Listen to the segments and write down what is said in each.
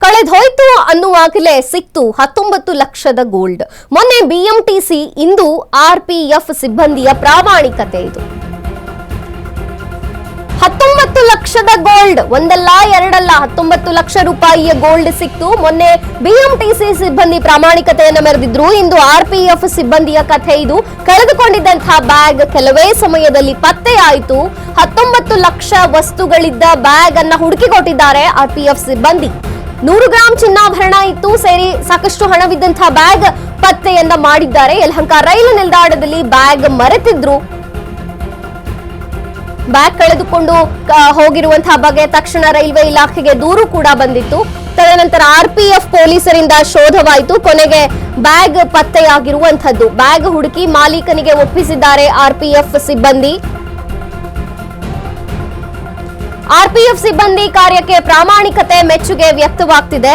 ಕಳೆದೋಯ್ತು ಅನ್ನುವಾಗಲೇ ಸಿಕ್ತು 19 ಲಕ್ಷದ ಗೋಲ್ಡ್. ಮೊನ್ನೆ ಬಿಎಂಟಿಸಿ, ಇಂದು ಆರ್ಪಿಎಫ್ ಸಿಬ್ಬಂದಿಯ ಪ್ರಾಮಾಣಿಕತೆ ಇದು. 19 ಲಕ್ಷದ ಗೋಲ್ಡ್, ಒಂದಲ್ಲ ಎರಡಲ್ಲ 19 ಲಕ್ಷ ರೂಪಾಯಿಯ ಗೋಲ್ಡ್ ಸಿಕ್ತು. ಮೊನ್ನೆ ಬಿಎಂಟಿಸಿ ಸಿಬ್ಬಂದಿ ಪ್ರಾಮಾಣಿಕತೆಯನ್ನು ಮೆರೆದಿದ್ರು. ಇಂದು ಆರ್ಪಿಎಫ್ ಸಿಬ್ಬಂದಿಯ ಕಥೆ ಇದು. ಕಳೆದುಕೊಂಡಿದ್ದಂತಹ ಬ್ಯಾಗ್ ಕೆಲವೇ ಸಮಯದಲ್ಲಿ ಪತ್ತೆಯಾಯಿತು. 19 ಲಕ್ಷ ವಸ್ತುಗಳಿದ್ದ ಬ್ಯಾಗ್ ಅನ್ನ ಹುಡುಕಿಕೊಟ್ಟಿದ್ದಾರೆ ಆರ್ಪಿಎಫ್ ಸಿಬ್ಬಂದಿ. 100 ಗ್ರಾಂ ಚಿನ್ನಾಭರಣ ಇತ್ತು ಸೇರಿ ಸಾಕಷ್ಟು ಹಣವಿದ್ದಂತಹ ಬ್ಯಾಗ್ ಪತ್ತೆಯನ್ನ ಮಾಡಿದ್ದಾರೆ. ಯಲಹಂಕ ರೈಲು ನಿಲ್ದಾಣದಲ್ಲಿ ಬ್ಯಾಗ್ ಮರೆತಿದ್ರು. ಬ್ಯಾಗ್ ಕಳೆದುಕೊಂಡು ಹೋಗಿರುವಂತಹ ಬಗ್ಗೆ ತಕ್ಷಣ ರೈಲ್ವೆ ಇಲಾಖೆಗೆ ದೂರು ಕೂಡ ಬಂದಿತ್ತು. ತದನಂತರ ಆರ್ಪಿಎಫ್ ಪೊಲೀಸರಿಂದ ಶೋಧವಾಯಿತು. ಕೊನೆಗೆ ಬ್ಯಾಗ್ ಪತ್ತೆಯಾಗಿರುವಂತದ್ದು. ಬ್ಯಾಗ್ ಹುಡುಕಿ ಮಾಲೀಕನಿಗೆ ಒಪ್ಪಿಸಿದ್ದಾರೆ ಆರ್ಪಿಎಫ್ ಸಿಬ್ಬಂದಿ. ಆರ್ಪಿಎಫ್ ಸಿಬ್ಬಂದಿ ಕಾರ್ಯಕ್ಕೆ ಪ್ರಾಮಾಣಿಕತೆ, ಮೆಚ್ಚುಗೆ ವ್ಯಕ್ತವಾಗ್ತಿದೆ.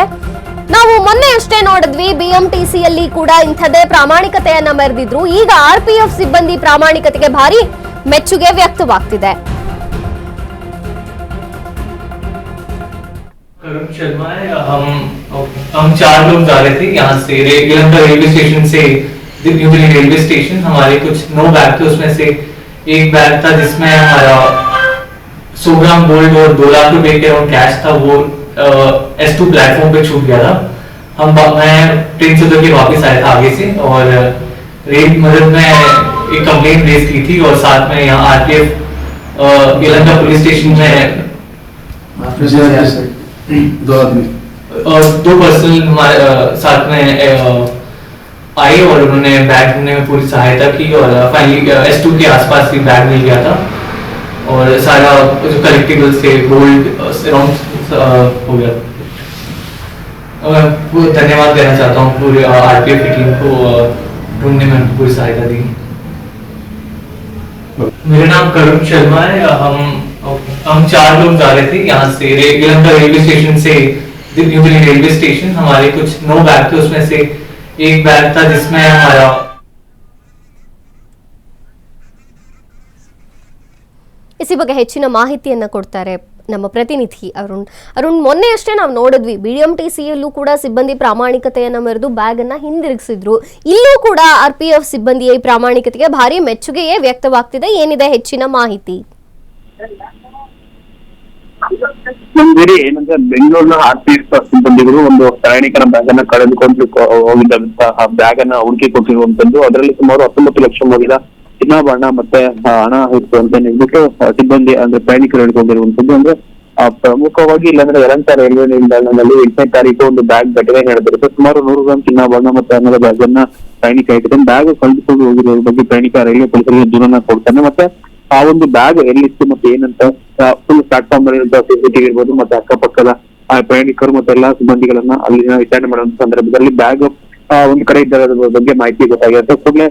ನಾವು ಮೊನ್ನೆ ಅಷ್ಟೇ ನೋಡಿದ್ವಿ, ಬಿಎಂಟಿಸಿಯಲ್ಲಿ ಕೂಡ ಇಂಥದೇ ಪ್ರಾಮಾಣಿಕತೆಯನ್ನ ಮೆರೆದಿದ್ರು. ಈಗ ಆರ್ಪಿಎಫ್ ಸಿಬ್ಬಂದಿ ಪ್ರಾಮಾಣಿಕತೆಗೆ ಭಾರಿ ಮೆಚ್ಚುಗೆ ವ್ಯಕ್ತವಾಗ್ತಿದೆ. करुण शर्मा है। हम 4 लोग जा रहे थे यहाँ से यलहंका रेलवे स्टेशन से न्यू दिल्ली रेलवे स्टेशन। हमारे कुछ 9 बैग थे, उसमें से एक बैग था जिसमें हमारा 100 ग्राम गोल्ड और 2 लाख रुपए के कैश था। वो S2 प्लेटफॉर्म पे छूट गया था। मैं ट्रेन से उतर के वापस आया था आगे से, और रेल मदद में एक कंप्लेंट रेज की थी, और साथ में यहाँ आरपीएफ यलहंका पुलिस स्टेशन में 2 आदमी और 2 पर्सन हमारे साथ में आए, और उन्होंने बैग ढूंढने में पूरी सहायता की, और फाइनली S2 के आसपास ही बैग मिल गया था, और सारा जो कलेक्टिबल से गोल्ड अराउंड हो गया। धन्यवाद देना चाहता हूँ पूरे आरपीएफ की टीम को, ढूंढने में पूरी सहायता दी। मेरा नाम करुण शर्मा है। हम 4 लोग जा रहे थे यहाँ से यलहंका रेलवे स्टेशन से न्यू दिल्ली रेलवे स्टेशन। हमारे कुछ 9 बैग थे, उसमें से एक बैग था जिसमें हमारा इसी ಬಗ್ಗೆ ಹೆಚ್ಚಿನ ಮಾಹಿತಿಯನ್ನ ಕೊಡ್ತಾರೆ ನಮ್ಮ ಪ್ರತಿನಿಧಿ ಅರುಣ್. ಮೊನ್ನೆ ಅಷ್ಟೇ ನಾವು ನೋಡಿದ್ವಿ, ಬಿಎಂಟಿಸಿಯಲ್ಲೂ ಕೂಡ ಸಿಬ್ಬಂದಿ ಪ್ರಾಮಾಣಿಕತೆಯನ್ನ ಮೆರೆದು ಬ್ಯಾಗ್ ಅನ್ನ ಹಿಂದಿರುಗಿಸಿದ್ರು. ಇಲ್ಲೂ ಕೂಡ ಆರ್ಪಿಎಫ್ ಸಿಬ್ಬಂದಿಯ ಪ್ರಾಮಾಣಿಕತೆಗೆ ಭಾರಿ ಮೆಚ್ಚುಗೆಯೇ ವ್ಯಕ್ತವಾಗ್ತಿದೆ. ಏನಿದೆ ಹೆಚ್ಚಿನ ಮಾಹಿತಿ? ಏನಂದ್ರೆ ಬೆಂಗಳೂರಿನ ಆರ್ಪಿಎಫ್ ಸಿಬ್ಬಂದಿಗಳು ಒಂದು ಪ್ರಯಾಣಿಕರ ಬ್ಯಾಗ್ ಅನ್ನ ಕಳೆದುಕೊಂಡು ಹೋಗಿದ್ದಂತಹ ಬ್ಯಾಗ್ ಅನ್ನ ಹುಡುಕಿ ಕೊಟ್ಟಿರುವಂತದ್ದು. ಅದರಲ್ಲಿ ಸುಮಾರು 19 ಲಕ್ಷ ಮೌಲ್ಯದ ಚಿನ್ನಾಭರಣ ಮತ್ತೆ ಹಣ ಇತ್ತು ಅಂತ ಹೇಳ್ಬಿಟ್ಟು ಸಿಬ್ಬಂದಿ ಅಂದ್ರೆ ಪ್ರಯಾಣಿಕರು ಹೇಳ್ಕೊಂಡಿರುವಂತದ್ದು. ಅಂದ್ರೆ ಪ್ರಮುಖವಾಗಿ ಇಲ್ಲಾಂದ್ರೆ ಯಲಹಂಕ ರೈಲ್ವೆ ನಿಲ್ದಾಣದಲ್ಲಿ 8ನೇ ತಾರೀಕು ಒಂದು ಬ್ಯಾಗ್ ಘಟನೆ ನಡೆದಿರುತ್ತೆ. ಸುಮಾರು 100 ಗ್ರಾಂ ಚಿನ್ನಾಭರಣ ಮತ್ತೆ ಹಣದ ಬ್ಯಾಗ್ ಅನ್ನ ಪ್ರಯಾಣಿಕ ಇಟ್ಟಿದ್ದಾನೆ. ಬ್ಯಾಗ್ ಕಳೆದುಕೊಂಡು ಹೋಗಿರೋ ಬಗ್ಗೆ ಪ್ರಯಾಣಿಕ ರೈಲ್ವೆ ಪೊಲೀಸರಿಗೆ ದೂರನ್ನ ಕೊಡ್ತಾನೆ. ಮತ್ತೆ ಆ ಒಂದು ಬ್ಯಾಗ್ ಎಲ್ಲಿತ್ತು ಮತ್ತೆ ಏನಂತ ಫುಲ್ ಪ್ಲಾಟ್ಫಾರ್ಮ್ ಅಲ್ಲಿ ಸಿಸಿಟಿವಿ ಇರ್ಬೋದು, ಮತ್ತೆ ಅಕ್ಕಪಕ್ಕದ ಪ್ರಯಾಣಿಕರು ಮತ್ತೆ ಎಲ್ಲಾ ಸಿಬ್ಬಂದಿಗಳನ್ನ ಅಲ್ಲಿನ ವಿಚಾರಣೆ ಮಾಡುವಂತ ಸಂದರ್ಭದಲ್ಲಿ ಬ್ಯಾಗ್ ಒಂದ್ ಕಡೆ ಇದ್ದರ ಬಗ್ಗೆ ಮಾಹಿತಿ ಗೊತ್ತಾಗಿರುತ್ತೆ. ಕೂಡಲೇ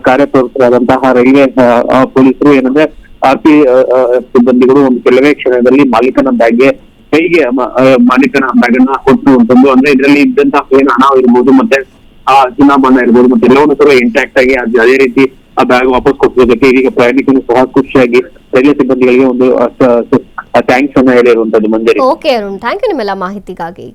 ಕಾರ್ಯಪ್ರವೃತ್ತರಾದಂತಹ ರೈಲ್ವೆ ಪೊಲೀಸರು ಏನಂದ್ರೆ ಆರ್ಪಿ ಸಿಬ್ಬಂದಿಗಳು ಒಂದು ಕೆಲವೇ ಕ್ಷಣದಲ್ಲಿ ಮಾಲೀಕನ ಬ್ಯಾಗ್ಗೆ ಕೈಗೆ ಮಾಲೀಕನ ಬ್ಯಾಗ್ ಅನ್ನ ಕೊಟ್ಟುವಂತದ್ದು. ಅಂದ್ರೆ ಇದರಲ್ಲಿ ಇದ್ದಂತಹ ಏನು ಹಣ ಇರ್ಬೋದು, ಮತ್ತೆ ಆ ಚಿನ್ನಾಭರಣ ಇರ್ಬೋದು, ಮತ್ತೆ ಎಲ್ಲವನ್ನೂ ಸಹ ಇಂಟ್ಯಾಕ್ಟ್ ಆಗಿ ಅದೇ ರೀತಿ ಆ ಬ್ಯಾಗ್ ವಾಪಸ್ ಕೊಟ್ಟಿರೋದಕ್ಕೆ ಈಗ ಪ್ರಯಾಣಿಕರು ಸಹ ಖುಷಿಯಾಗಿ ರೈಲ್ವೆ ಸಿಬ್ಬಂದಿಗಳಿಗೆ ಒಂದು ಥ್ಯಾಂಕ್ಸ್ ಅನ್ನ ಹೇಳಿರುವಂತದ್ದು. ಮಂಜರಿ, ಓಕೆ ಅರುಣ್, ಥ್ಯಾಂಕ್ ಯು ನಿಮ್ಮೆಲ್ಲ ಮಾಹಿತಿಗಾಗಿ.